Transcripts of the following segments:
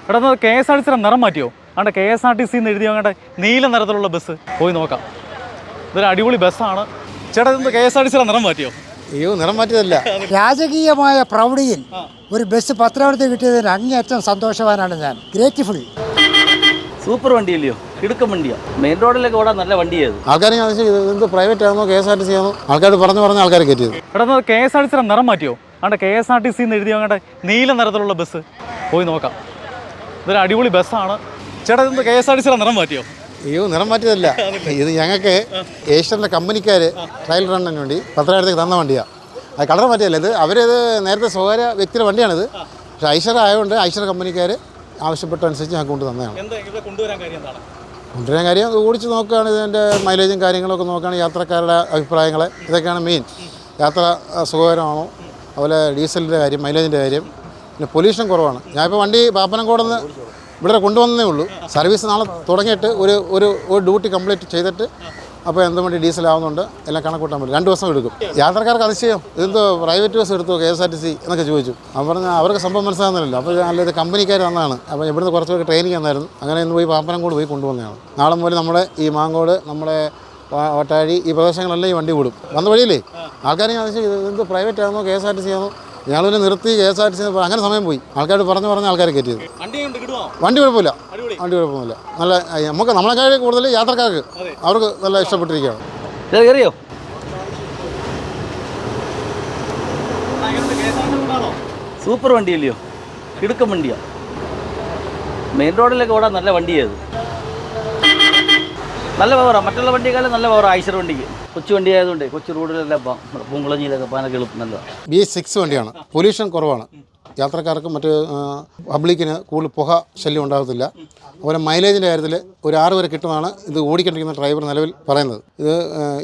എടാ K S R T സിയുടെ നിറം മാറ്റിയോ? അവിടെ K S R T C എന്ന് എഴുതി അങ്ങോട്ട് നീല നിറത്തിലുള്ള ബസ് പോയി നോക്കാം. ഇതൊരു അടിപൊളി ബസ്സാണ്. ചേട്ടാ ഇന്ന് കെ എസ് ആർ ടി സിയുടെ നിറം മാറ്റിയോ? അയ്യോ, നിറം മാറ്റിയതല്ല. രാജകീയമായ പ്രൗഢിയിൽ ഒരു ബസ് പത്രാവൃത്തി കിട്ടിയതിന് അങ്ങേയറ്റം സന്തോഷവാനാണ് ഞാൻ. ഗ്രേറ്റ്ഫുൾ. സൂപ്പർ വണ്ടിയല്ലയോ, കിടുക്കം വണ്ടിയാ. മെയിൻ റോഡിലൊക്കെ ഓടാൻ നല്ല വണ്ടിയായത്. ആൾക്കാരെ എന്ത് പ്രൈവറ്റ് ആണോ K S R T C ആണോ ആൾക്കാർ പറഞ്ഞ ആൾക്കാരെ കയറ്റിയത്. എടാ കെ എസ് ആർ ടി സിയുടെ നിറം മാറ്റിയോ? അവിടെ K S R T C എന്ന് എഴുതി അങ്ങോട്ട് നീല നിറത്തിലുള്ള ബസ് പോയി നോക്കാം. ഇതൊരു അടിപൊളി ബസ്സാണ്. ചേട്ടാ ഇന്ന് കെ എസ് ആർ ടി സിയുടെ നിറം മാറ്റിയോ? അയ്യോ, നിറം മാറ്റിയതല്ല. ഇത് ഞങ്ങൾക്ക് ഏഷ്യൻ്റെ കമ്പനിക്കാർ ട്രയൽ റണ്ണിന് വേണ്ടി പത്തനായിരത്തേക്ക് തന്ന വണ്ടിയാണ്. അത് കളർ മാറ്റിയല്ല. ഇത് അവരത് നേരത്തെ സ്വകാര്യ വ്യക്തിയുടെ വണ്ടിയാണിത്. പക്ഷേ ഐശ്വര്യ ആയതുകൊണ്ട് ഐശ്വര്യ കമ്പനിക്കാർ ആവശ്യപ്പെട്ടനുസരിച്ച് ഞങ്ങൾക്ക് കൊണ്ട് തന്നതാണ്. കൊണ്ടുവരാൻ കാര്യം ഓടിച്ച് നോക്കുകയാണ്. ഇതിൻ്റെ മൈലേജും കാര്യങ്ങളൊക്കെ നോക്കുകയാണ്. യാത്രക്കാരുടെ അഭിപ്രായങ്ങൾ ഇതൊക്കെയാണ് മെയിൻ. യാത്ര സുഖകരമാണോ, അതുപോലെ ഡീസലിൻ്റെ കാര്യം, മൈലേജിൻ്റെ കാര്യം, പിന്നെ പൊല്യൂഷൻ കുറവാണ്. ഞാനിപ്പോൾ വണ്ടി പാപ്പനംകോട് നിന്ന് ഇവിടെ കൊണ്ടുവന്നേ ഉള്ളൂ. സർവീസ് നാളെ തുടങ്ങിയിട്ട് ഒരു ഡ്യൂട്ടി കംപ്ലീറ്റ് ചെയ്തിട്ട് അപ്പോൾ എന്തുകൊണ്ട് ഡീസൽ ആവുന്നുണ്ട് എല്ലാം കണക്കൂട്ടാൻ പറ്റും. 2 ദിവസം എടുക്കും. യാത്രക്കാർക്ക് അതിശയം, ഇതെന്തോ പ്രൈവറ്റ് ബസ് എടുത്തോ K S R T C എന്നൊക്കെ ചോദിച്ചു. അപ്പോൾ പറഞ്ഞാൽ അവർക്ക് സംഭവം മനസ്സിലാകുന്നില്ലല്ലോ. അപ്പോൾ നല്ലത് കമ്പനിക്കാർ വന്നതാണ്. അപ്പോൾ ഇവിടുന്ന് കുറച്ച് പേർക്ക് ട്രെയിനിങ് വന്നായിരുന്നു. അങ്ങനെ ഇന്ന് പോയി പാപ്പനംകോട് പോയി കൊണ്ടുവന്നതാണ്. നാളെ മുതൽ നമ്മുടെ ഈ മാങ്കോട്, നമ്മുടെ വട്ടാഴി, ഈ പ്രദേശങ്ങളെല്ലാം ഈ വണ്ടി വിടും. വന്ന വഴിയില്ലേ ആൾക്കാരെ അതിശയം, ഇതെന്തോ പ്രൈവറ്റ് ആണോ K S R T C ആണോ. ഞങ്ങൾ നിർത്തി K S R T C അങ്ങനെ സമയം പോയി. ആൾക്കാർ പറഞ്ഞ ആൾക്കാരെ കയറ്റിയത്. വണ്ടി കുഴപ്പമില്ല, വണ്ടി കുഴപ്പമൊന്നുമില്ല. നല്ല നമ്മളെക്കാൾ കൂടുതൽ യാത്രക്കാർക്ക് അവർക്ക് നല്ല ഇഷ്ടപ്പെട്ടിരിക്കുകയാണ്. കയറിയോ? സൂപ്പർ വണ്ടിയല്ലയോ, കിടുക്കം വണ്ടിയാ. മെയിൻ റോഡിലൊക്കെ ഓടാൻ നല്ല വണ്ടിയായത്. നല്ല പവറാണ്. മറ്റുള്ള വണ്ടിയെക്കാളും നല്ല പവറാണ് ഐശ്വര്യ വണ്ടിക്ക്. കൊച്ചു വണ്ടി ആയതുകൊണ്ട് കൊച്ചു റോഡിലെല്ലാം പൂങ്കുളഞ്ഞിയിലൊക്കെ പാനൊക്കെ എളുപ്പം നല്ലതാണ്. B6 വണ്ടിയാണ്. പൊല്യൂഷൻ കുറവാണ്. യാത്രക്കാർക്കും മറ്റ് പബ്ലിക്കിന് കൂടുതൽ പുക ശല്യം ഉണ്ടാകത്തില്ല. അതുപോലെ മൈലേജിൻ്റെ കാര്യത്തിൽ ഒരു 6 വരെ കിട്ടുമെന്നാണ് ഇത് ഓടിക്കൊണ്ടിരിക്കുന്ന ഡ്രൈവർ നിലവിൽ പറയുന്നത്. ഇത്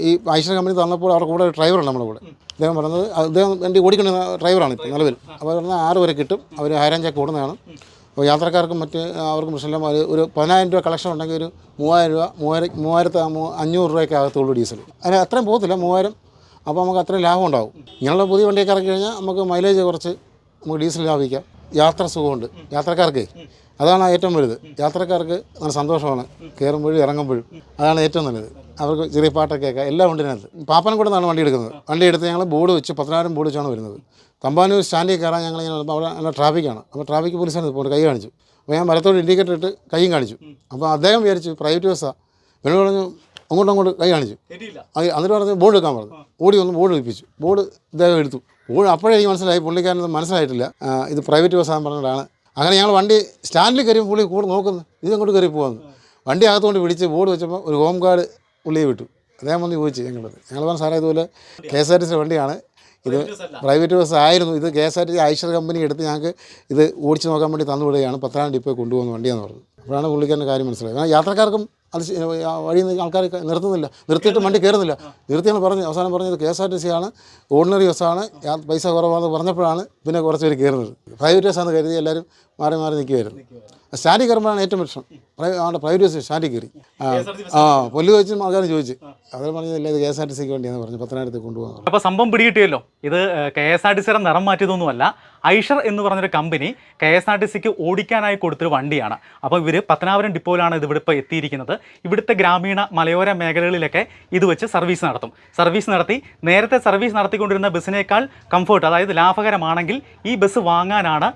ഈ ഐശ്വര്യ കമ്പനി തന്നപ്പോൾ അവരുടെ കൂടെ ഒരു ഡ്രൈവറുണ്ട് നമ്മുടെ കൂടെ. അദ്ദേഹം പറയുന്നത് അദ്ദേഹം വണ്ടി ഓടിക്കൊണ്ടിരുന്ന ഡ്രൈവറാണ് ഇപ്പോൾ നിലവിൽ. അപ്പോൾ പറഞ്ഞാൽ 6 വരെ കിട്ടും. അവർ ഹൈറാഞ്ചാക്ക് ഓടുന്നതാണ്. അപ്പോൾ യാത്രക്കാർക്കും മറ്റ് അവർക്കും പ്രശ്നമില്ല. ഒരു 10,000 രൂപ കളക്ഷൻ ഉണ്ടെങ്കിൽ ഒരു 3,000 രൂപ 3,500 രൂപയ്ക്ക് അകത്തുള്ളൂ ഡീസൽ. അതിന് അത്രയും പോകത്തില്ല, 3,000. അപ്പോൾ നമുക്ക് അത്രയും ലാഭം ഉണ്ടാവും. ഇങ്ങനെയുള്ള പുതിയ വണ്ടിയൊക്കെ ഇറക്കി കഴിഞ്ഞാൽ നമുക്ക് മൈലേജ് കുറച്ച് നമുക്ക് ഡീസൽ ലാഭിക്കാം. യാത്ര സുഖമുണ്ട് യാത്രക്കാർക്ക്. അതാണ് ഏറ്റവും വലുത്. യാത്രക്കാർക്ക് നല്ല സന്തോഷമാണ് കയറുമ്പോഴും ഇറങ്ങുമ്പോഴും. അതാണ് ഏറ്റവും നല്ലത്. അവർക്ക് ചെറിയ പാട്ടൊക്കെ കേൾക്കാം. എല്ലാം ഉണ്ടിനകത്ത്. പാപ്പനംകോട് നിന്നാണ് വണ്ടി എടുക്കുന്നത്. വണ്ടി എടുത്ത് ഞങ്ങൾ ബോർഡ് വെച്ച് 10,000 ബോർഡ് വെച്ചാണ് വരുന്നത്. തമ്പാനൂർ സ്റ്റാൻഡിൽ കയറാൻ ഞങ്ങളിങ്ങനെ അവിടെ നല്ല ട്രാഫിക്കാണ്. അപ്പോൾ ട്രാഫിക് പോലീസാണ് ഇപ്പോൾ കൈ കാണിച്ചു. അപ്പോൾ ഞാൻ വലത്തോട് ഇൻഡിക്കേറ്റർ ഇട്ട് കൈയും കാണിച്ചു. അപ്പോൾ അദ്ദേഹം വിചാരിച്ചു പ്രൈവറ്റ് ബസ്സാണ്. എന്നോട് പറഞ്ഞു അങ്ങോട്ട് കൈ കാണിച്ചു. എന്നിട്ട് പറഞ്ഞ് ബോർഡ് എടുക്കാൻ പറഞ്ഞു. ഓടി വന്ന് ബോർഡ് വെപ്പിച്ചു. ബോർഡ് ഇദ്ദേഹം എടുത്തു. ബോർഡ് അപ്പോഴേ എനിക്ക് മനസ്സിലായി, പുള്ളിക്കാരനൊന്നും മനസ്സിലായിട്ടില്ല ഇത് പ്രൈവറ്റ് ബസ്സാന്ന് പറഞ്ഞിട്ടാണ്. അങ്ങനെ ഞങ്ങൾ വണ്ടി സ്റ്റാൻഡിൽ കയറിയപ്പോൾ പുള്ളി കൂടെ നോക്കുന്നു, ഇതങ്ങോട്ട് കയറി പോകാമെന്ന്. വണ്ടി അകത്തുകൊണ്ട് പിടിച്ച് ബോർഡ് വെച്ചപ്പോൾ ഒരു ഹോം ഗാർഡ് പുള്ളിയെ വിട്ടു. അദ്ദേഹം വന്ന് ചോദിച്ചു ഞങ്ങൾ പറഞ്ഞു സാറേ ഇതുപോലെ K S R T C വണ്ടിയാണ്, ഇത് പ്രൈവറ്റ് ബസ് ആയിരുന്നു, ഇത് K S R T C Aishwarya company എടുത്ത് ഞങ്ങൾക്ക് ഇത് ഓടിച്ച് നോക്കാൻ വേണ്ടി തന്നുവിടുകയാണ്, 10,000 ഡിപ്പോയിൽ കൊണ്ടുപോകുന്ന വണ്ടിയാണെന്ന് പറഞ്ഞു. അപ്പോഴാണ് പുള്ളിക്കാരൻ്റെ കാര്യം മനസ്സിലായത്. കാരണം യാത്രക്കാർക്കും അത് വഴി ആൾക്കാർ നിർത്തുന്നില്ല, നിർത്തിയിട്ട് വണ്ടി കയറുന്നില്ല. നിർത്തിയാണ് പറഞ്ഞത്. അവസാനം പറഞ്ഞത് K S R T C ആണ്, ഓർഡിനറി ബസ്സാണ്, പൈസ കുറവാണെന്ന് പറഞ്ഞപ്പോഴാണ് പിന്നെ കുറച്ച് പേര് കയറുന്നത്. പ്രൈവറ്റ് ബസ്സാണെന്ന് കരുതി എല്ലാവരും മാറി നിൽക്കുമായിരുന്നു. സ്റ്റാൻഡിൽ കയറുമ്പോഴാണ് ഏറ്റവും പ്രശ്നം. പ്രൈവറ്റ് ബസ് സ്റ്റാൻഡിൽ കയറി പൊല്ലു വെച്ചും ആൾക്കാർ ചോദിച്ചു. അവർ പറഞ്ഞില്ല ഇത് കെ എസ് ആർ ടി സിക്ക് വേണ്ടിയാണെന്ന് പറഞ്ഞു 10,000 കൊണ്ടുപോകുന്നത്. അപ്പോൾ സംഭവം പിടികിട്ടിയല്ലോ. ഇത് കെ എസ് ആർ ടി സിയുടെ നിറം മാറ്റിയതൊന്നുമല്ല. ഐഷർ എന്ന് പറഞ്ഞൊരു company K S R T സിക്ക് ഓടിക്കാനായി കൊടുത്തൊരു വണ്ടിയാണ്. അപ്പോൾ ഇവർ 10,000 ഡിപ്പോയിലാണ് ഇത് ഇവിടെ ഇപ്പോൾ എത്തിയിരിക്കുന്നത്. ഇവിടുത്തെ ഗ്രാമീണ മലയോര മേഖലകളിലൊക്കെ ഇത് വെച്ച് സർവീസ് നടത്തും. സർവീസ് നടത്തി നേരത്തെ സർവീസ് നടത്തിക്കൊണ്ടിരുന്ന ബസ്സിനേക്കാൾ കംഫർട്ട്, അതായത് ലാഭകരമാണെങ്കിൽ ഈ ബസ് വാങ്ങാനാണ്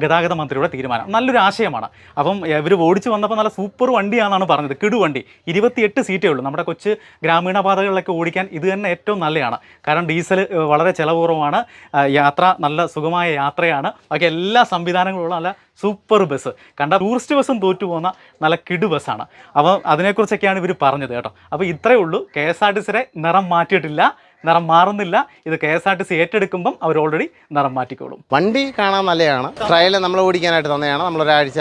ഗതാഗത മന്ത്രിയുടെ തീരുമാനം. നല്ലൊരു ആശയമാണ്. അപ്പം ഇവർ ഓടിച്ച് വന്നപ്പോൾ നല്ല സൂപ്പർ വണ്ടിയാണെന്നാണ് പറഞ്ഞത്. കിടുവണ്ടി. 28 സീറ്റേ ഉള്ളൂ. നമ്മുടെ കൊച്ചു ഗ്രാമീണ പാതകളിലൊക്കെ ഓടിക്കാൻ ഇത് തന്നെ ഏറ്റവും നല്ലതാണ്. കാരണം ഡീസൽ വളരെ ചിലവ് കുറവാണ്, യാത്ര നല്ല സുഖമായ യാത്രയാണ്, ബാക്കി എല്ലാ സംവിധാനങ്ങളുള്ള നല്ല സൂപ്പർ ബസ്. കണ്ട ടൂറിസ്റ്റ് ബസ്സും തോറ്റു പോകുന്ന നല്ല കിടു ബസ്സാണ്. അപ്പോൾ അതിനെക്കുറിച്ചൊക്കെയാണ് ഇവർ പറഞ്ഞത് കേട്ടോ. അപ്പോൾ ഇത്രയേ ഉള്ളൂ. കെ എസ് ആർ ടി സിയുടെ നിറം മാറ്റിയിട്ടില്ല, നിറം മാറുന്നില്ല. ഇത് K S R T C ഏറ്റെടുക്കുമ്പം അവർ ഓൾറെഡി നിറം മാറ്റിക്കോളും. വണ്ടി കാണാൻ നല്ലതാണ്. ട്രയൽ നമ്മൾ ഓടിക്കാനായിട്ട് തന്നെയാണ്. നമ്മളൊരാഴ്ച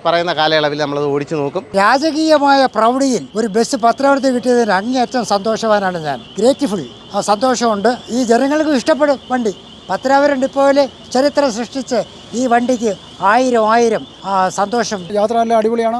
പറയുന്ന കാലയളവിൽ നമ്മളത് ഓടിച്ചു നോക്കും. രാജകീയമായ പ്രൗഢിയിൽ ഒരു ബസ് പത്രാവൃത്തി കിട്ടിയതിന് അങ്ങേയറ്റം സന്തോഷവാനാണ് ഞാൻ. ഗ്രേറ്റ്ഫുൾ. സന്തോഷമുണ്ട്. ഈ ജനങ്ങൾക്കും ഇഷ്ടപ്പെടും വണ്ടി. 10,000 ഡിപ്പോയിൽ ചരിത്രം സൃഷ്ടിച്ച് ഈ വണ്ടിക്ക് ആയിരം സന്തോഷം. യാത്ര നല്ല അടിപൊളിയാണ്.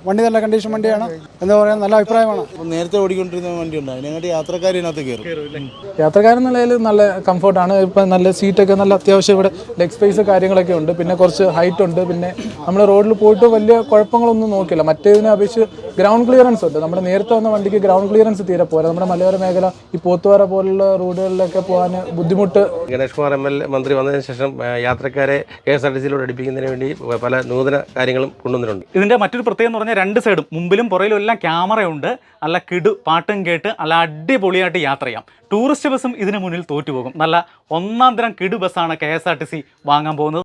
വണ്ടി നല്ല കണ്ടീഷൻ വണ്ടിയാണ്. എന്താ പറയുക, നല്ല അഭിപ്രായമാണ്. നേരത്തെ ഓടിക്കൊണ്ടിരുന്ന വണ്ടിയുണ്ട്, അതിനകത്ത് യാത്രക്കാർ ഇതിനകത്ത് കയറും. യാത്രക്കാരൻ നിലയിൽ നല്ല കംഫർട്ടാണ്. ഇപ്പം നല്ല സീറ്റൊക്കെ നല്ല അത്യാവശ്യം ഇവിടെ ലെഗ് സ്പേസ് കാര്യങ്ങളൊക്കെ ഉണ്ട്. പിന്നെ കുറച്ച് ഹൈറ്റ് ഉണ്ട്. പിന്നെ നമ്മൾ റോഡിൽ പോയിട്ട് വലിയ കുഴപ്പങ്ങളൊന്നും നോക്കില്ല. മറ്റേതിനെ അപേക്ഷിച്ച് ഗ്രൗണ്ട് ക്ലിയറൻസ് ഉണ്ട്. നമ്മുടെ നേരത്തെ വന്ന വണ്ടിക്ക് ഗ്രൗണ്ട് ക്ലിയറൻസ് തീരെ പോരാ. നമ്മുടെ മലയോര മേഖല ഈ പോത്തുവാറ പോലുള്ള റോഡുകളിലൊക്കെ പോകാൻ ബുദ്ധിമുട്ട്. ഗണേഷ് കുമാർ ML മന്ത്രി വന്നതിന് ശേഷം യാത്രക്കാരെ KSRTCയിലൂടെ അടുപ്പിക്കുന്നതിന് വേണ്ടി പല നൂതന കാര്യങ്ങളും കൊണ്ടുവന്നിട്ടുണ്ട്. ഇതിൻ്റെ മറ്റൊരു പ്രത്യേകത എന്ന് പറഞ്ഞാൽ രണ്ട് സൈഡും മുമ്പിലും പുറയിലും എല്ലാം ക്യാമറയുണ്ട്. നല്ല പാട്ടും കേട്ട് നല്ല അടിപൊളിയായിട്ട് യാത്ര ചെയ്യാം. ടൂറിസ്റ്റ് ബസ്സും ഇതിന് മുന്നിൽ തോറ്റുപോകും. നല്ല ഒന്നാം തരം ബസ്സാണ് KSRTC വാങ്ങാൻ പോകുന്നത്.